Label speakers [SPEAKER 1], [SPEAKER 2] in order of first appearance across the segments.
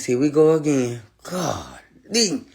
[SPEAKER 1] Here we go again. God. Dang.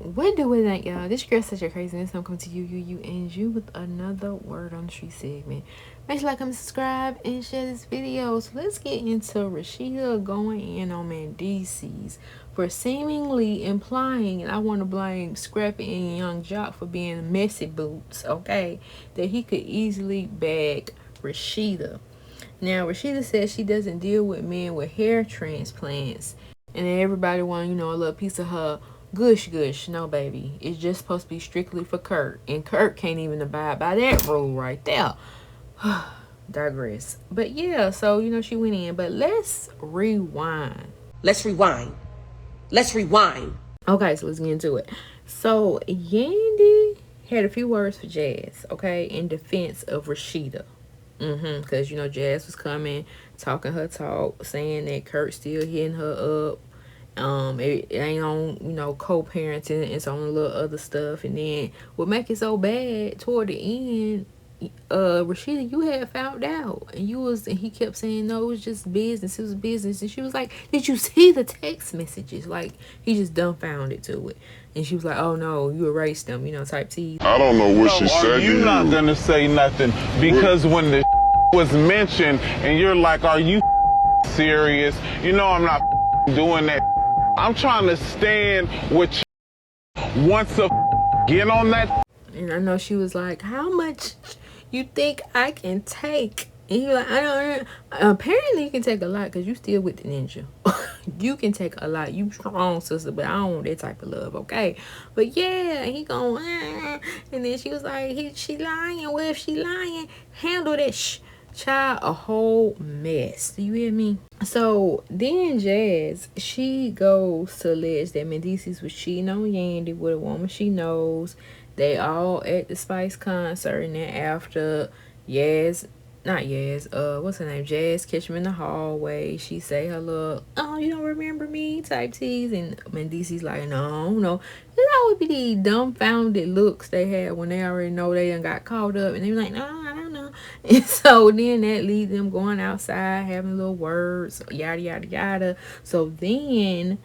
[SPEAKER 2] What do we think, y'all? This girl such a craziness. I'm coming to you, and you with another word on the street segment. Make sure you like, comment, subscribe, and share this video. So let's get into Rasheeda going in on Mendeecees for seemingly implying, and I want to blame Scrappy and Young Joc for being messy boots, okay, that he could easily bag Rasheeda. Now, Rasheeda says she doesn't deal with men with hair transplants, and everybody want, a little piece of her gush. No, baby, it's just supposed to be strictly for Kirk, and Kirk can't even abide by that rule right there. Digress. But yeah, so she went in, but let's rewind. Okay, so let's get into it. So Yandy had a few words for Jazz, okay, in defense of Rasheeda. Because Jazz was coming, talking her talk, saying that Kirk still hitting her up. It ain't on, co-parenting, it's on a little other stuff. And then what make it so bad toward the end, Rasheeda, you had found out, and he kept saying, no, it was just business, it was business. And she was like, did you see the text messages? Like, he just dumbfounded to it. And she was like, oh no, you erased them, type T.
[SPEAKER 3] I don't know what she said.
[SPEAKER 4] You're not gonna say nothing because when the was mentioned and you're like, are you serious? I'm not doing that. I'm trying to stand with you once get on that.
[SPEAKER 2] And I know she was like, how much you think I can take? And you're like, I don't know. Apparently you can take a lot because you still with the ninja. You can take a lot. You strong, sister, but I don't want that type of love, okay? But yeah, he going, and then she was like, she lying. Well, if she lying, handle that child, a whole mess. Do you hear me? So then Jazz, she goes to allege that Mendeecees was cheating on Yandy with a woman she knows. They all at the Spice concert, and then after Jazz catch him in the hallway. She say her little, oh, you don't remember me type tease, and Mendeecees like, no. It always be these dumbfounded looks they had when they already know they done got caught up, and they be like, no, I don't know. And so then that leads them going outside, having little words, yada yada yada. So then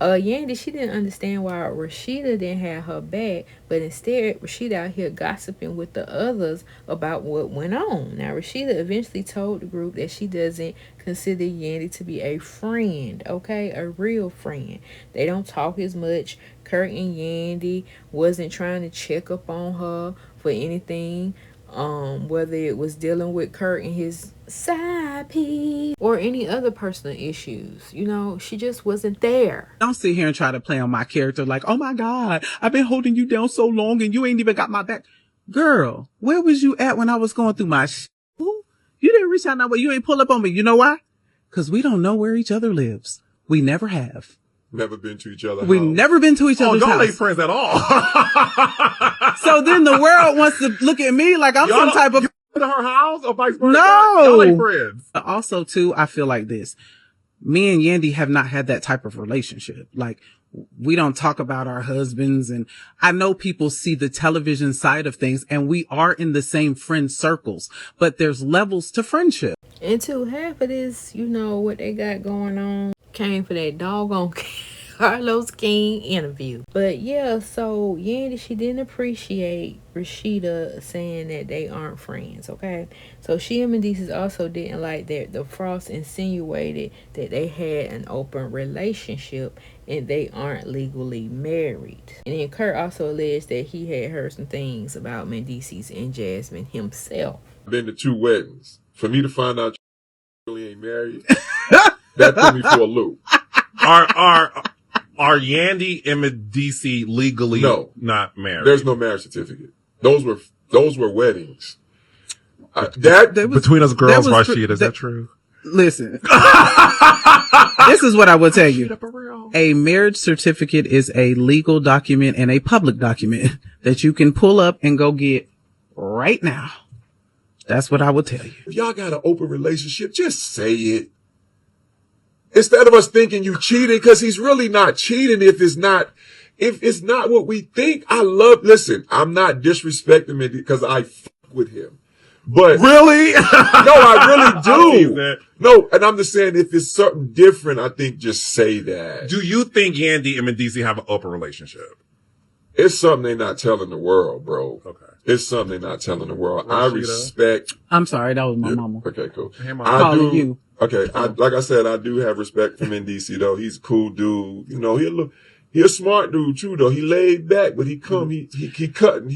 [SPEAKER 2] Yandy, she didn't understand why Rasheeda didn't have her back, but instead Rasheeda out here gossiping with the others about what went on. Now Rasheeda eventually told the group that she doesn't consider Yandy to be a friend, okay, a real friend. They don't talk as much. Kirk and Yandy wasn't trying to check up on her for anything, whether it was dealing with Kirk and his side piece or any other personal issues. She just wasn't there.
[SPEAKER 5] Don't sit here and try to play on my character like, oh my God, I've been holding you down so long and you ain't even got my back. Girl, where was you at when I was going through my You didn't reach out that way. You ain't pull up on me. You know why? Because we don't know where each other lives. We never have.
[SPEAKER 3] Never been to each other.
[SPEAKER 5] We've never been to each other's house.
[SPEAKER 3] Y'all ain't friends at all.
[SPEAKER 5] So then the world wants to look at me like I'm some type of...
[SPEAKER 3] To her house or vice versa?
[SPEAKER 5] No.
[SPEAKER 3] Y'all ain't friends.
[SPEAKER 5] Also, too, I feel like this. Me and Yandy have not had that type of relationship. Like, we don't talk about our husbands, and I know people see the television side of things, and we are in the same friend circles, but there's levels to friendship.
[SPEAKER 2] And to half of this, what they got going on came for that doggone Carlos King interview. But yeah, so Yandy, she didn't appreciate Rasheeda saying that they aren't friends, okay? So she and Mendeecees also didn't like that the Frost insinuated that they had an open relationship and they aren't legally married. And then Kirk also alleged that he had heard some things about Mendeecees and Jasmine himself.
[SPEAKER 3] I've been to 2 weddings. For me to find out you really ain't married, that threw me for a loop.
[SPEAKER 6] Are Yandy and Mendeecees legally not married?
[SPEAKER 3] There's no marriage certificate. Those were weddings.
[SPEAKER 6] Between us girls, Rasheeda, is that true?
[SPEAKER 5] Listen, this is what I will tell you. A marriage certificate is a legal document and a public document that you can pull up and go get right now. That's what I will tell you.
[SPEAKER 3] If y'all got an open relationship, just say it. Instead of us thinking you cheating, because he's really not cheating if it's not if it's not what we think, listen, I'm not disrespecting him because I fuck with him. But
[SPEAKER 6] really?
[SPEAKER 3] No, I really do.
[SPEAKER 6] That.
[SPEAKER 3] No, and I'm just saying if it's something different, I think just say that.
[SPEAKER 6] Do you think Yandy and Mendeecees have an open relationship?
[SPEAKER 3] It's something they're not telling the world, bro.
[SPEAKER 6] Okay.
[SPEAKER 3] It's something they're not telling the world.
[SPEAKER 6] Rasheeda?
[SPEAKER 3] I respect.
[SPEAKER 5] I'm sorry, that was my mama.
[SPEAKER 3] Okay, cool.
[SPEAKER 6] Hey, Mom.
[SPEAKER 5] Calling you.
[SPEAKER 3] Okay, like I said, I do have respect for Mendeecees though. He's a cool dude. You know, he a smart dude too though. He laid back, but he cutting.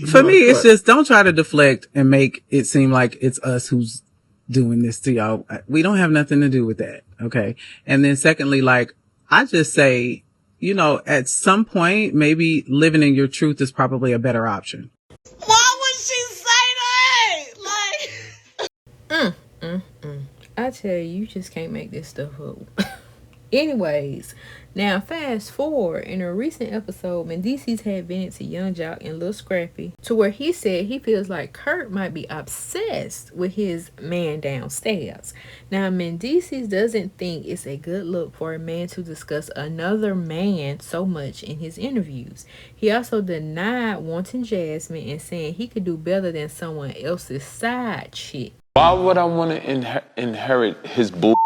[SPEAKER 5] For me, it's just don't try to deflect and make it seem like it's us who's doing this to y'all. We don't have nothing to do with that. Okay. And then secondly, like I just say, you know, at some point, maybe living in your truth is probably a better option.
[SPEAKER 7] Why would she say that? Like,
[SPEAKER 2] I tell you, you just can't make this stuff up. Anyways, now fast forward, in a recent episode, Mendeecees had vented to young Joc and Lil Scrappy to where he said he feels like Kirk might be obsessed with his man downstairs. Now, Mendeecees doesn't think it's a good look for a man to discuss another man so much in his interviews. He also denied wanting Jasmine and saying he could do better than someone else's side chick.
[SPEAKER 8] Why would I want to inherit his bull?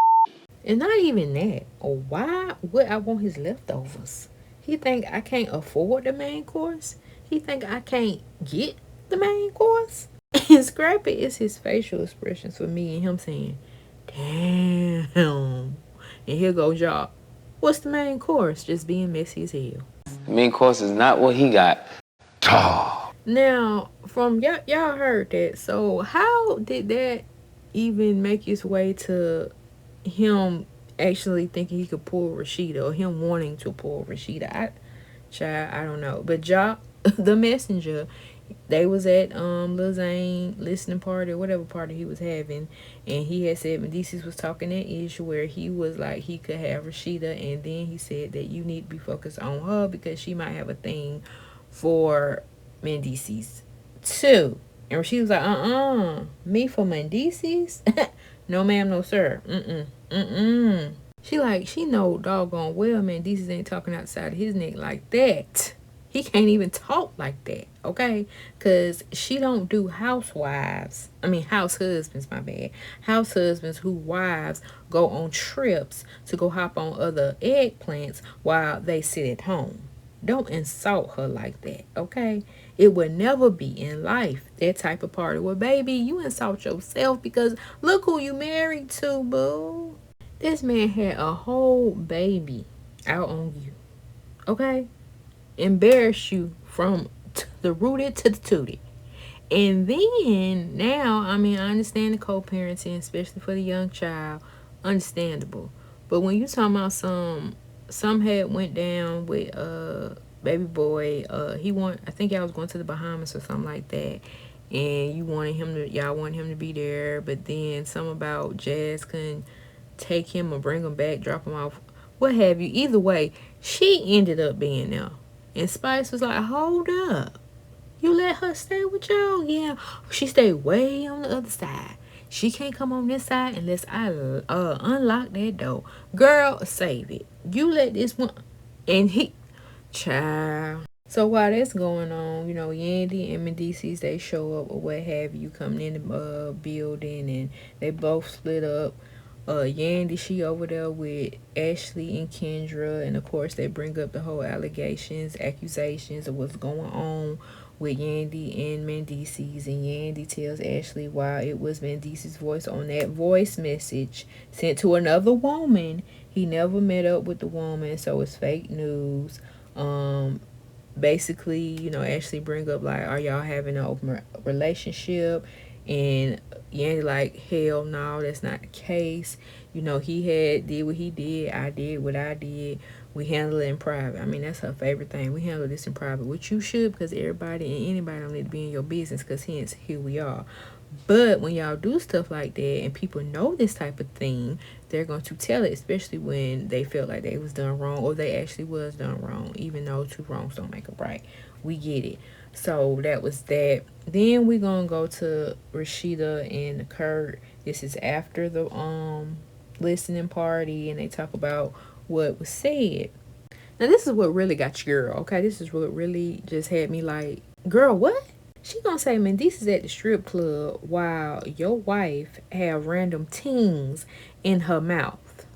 [SPEAKER 2] And not even that. Or why would I want his leftovers? He think I can't afford the main course? He think I can't get the main course? And Scrappy is his facial expressions for me and him saying, damn. And here goes Joc. What's the main course? Just being messy as hell.
[SPEAKER 8] The main course is not what he got.
[SPEAKER 2] Now, from y'all heard that. So how did that even make its way to him actually thinking he could pull Rasheeda, or him wanting to pull Rasheeda? I don't know. But Joc, the messenger, they was at Lil Zane listening party or whatever party he was having, and he had said Mendeecees was talking that issue where he was like he could have Rasheeda, and then he said that you need to be focused on her because she might have a thing for Mendeecees too. And Rasheeda was like, me for Mendeecees? No ma'am, no sir. She know doggone well Mendeecees ain't talking outside of his neck like that. He can't even talk like that, okay? Because she don't do house husbands, my bad. House husbands who wives go on trips to go hop on other eggplants while they sit at home. Don't insult her like that, okay? It would never be in life that type of party. Well, baby, you insult yourself because look who you married to, boo. This man had a whole baby out on you, okay? Embarrass you from the rooted to the tooted. And then now, I understand the co-parenting, especially for the young child, understandable. But when you talking about some had went down with baby boy, I think y'all was going to the Bahamas or something like that, and y'all wanted him to be there, but then some about Jazz couldn't take him or bring him back, drop him off, what have you. Either way, she ended up being there. And Spice was like, hold up. You let her stay with y'all? Yeah. She stayed way on the other side. She can't come on this side unless I unlock that door. Girl, save it. You let this one. And child. So while that's going on, Yandy and Mendeecees, they show up or what have you, coming in the building, and they both split up. Yandy, she over there with Ashley and Kendra, and of course they bring up the whole accusations of what's going on with Yandy and Mendeecees, and Yandy tells Ashley why it was Mendeecees' voice on that voice message sent to another woman. He never met up with the woman, so it's fake news. Basically, Ashley bring up like, are y'all having an open relationship? And Yandy like, hell no, that's not the case. He did what he did. I did what I did. We handle it in private. That's her favorite thing. We handle this in private, which you should, because everybody and anybody don't need to be in your business, because hence here we are. But when y'all do stuff like that and people know this type of thing, they're going to tell it, especially when they feel like they was done wrong or they actually was done wrong, even though two wrongs don't make a right. We get it. So that was that. Then we're going to go to Rasheeda and Kirk. This is after the listening party, and they talk about what was said. Now this is what really got your girl, okay? This is what really just had me like, girl, what? She gonna say Mendeecees at the strip club while your wife have random teens in her mouth.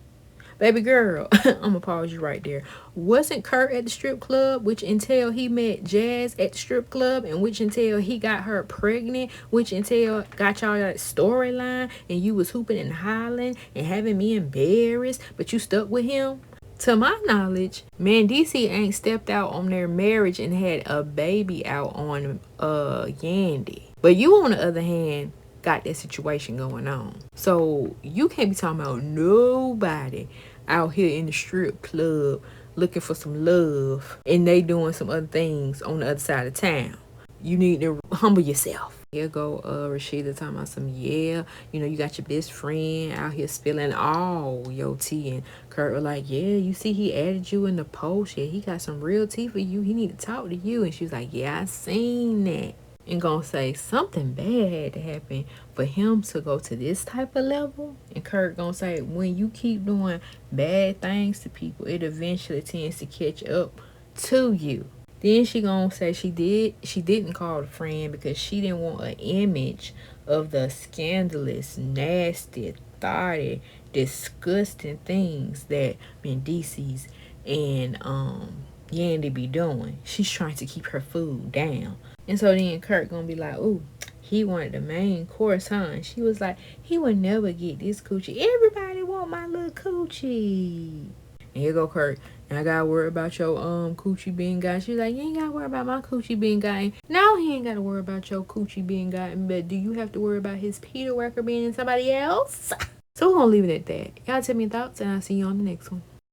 [SPEAKER 2] Baby girl, I'm gonna pause you right there. Wasn't Kirk at the strip club, which until he met Jazz at the strip club, and which until he got her pregnant, which until got y'all that storyline, and you was hooping and hollering and having me embarrassed, but you stuck with him? To my knowledge, Mendeecees ain't stepped out on their marriage and had a baby out on Yandy. But you, on the other hand, got that situation going on. So you can't be talking about nobody out here in the strip club looking for some love and they doing some other things on the other side of town. You need to humble yourself. Here go Rasheeda talking about some, yeah, you know, you got your best friend out here spilling all your tea. And Kirk was like, yeah, you see he added you in the post. Yeah, he got some real tea for you. He need to talk to you. And she was like, yeah, I seen that. And gonna say something bad had to happen for him to go to this type of level. And Kirk gonna say, when you keep doing bad things to people, it eventually tends to catch up to you. Then she gonna say she didn't call the friend because she didn't want an image of the scandalous, nasty, thoughty, disgusting things that Mendeecees and Yandy be doing. She's trying to keep her food down. And so then Kirk gonna be like, ooh, he wanted the main course, huh? And she was like, he would never get this coochie. Everybody want my little coochie. And here go Kirk. And I gotta worry about your coochie being gotten. She's like, you ain't gotta worry about my coochie being gotten. No, he ain't gotta worry about your coochie being gotten. But do you have to worry about his Peter worker being in somebody else? So we're gonna leave it at that. Y'all tell me your thoughts, and I'll see you on the next one.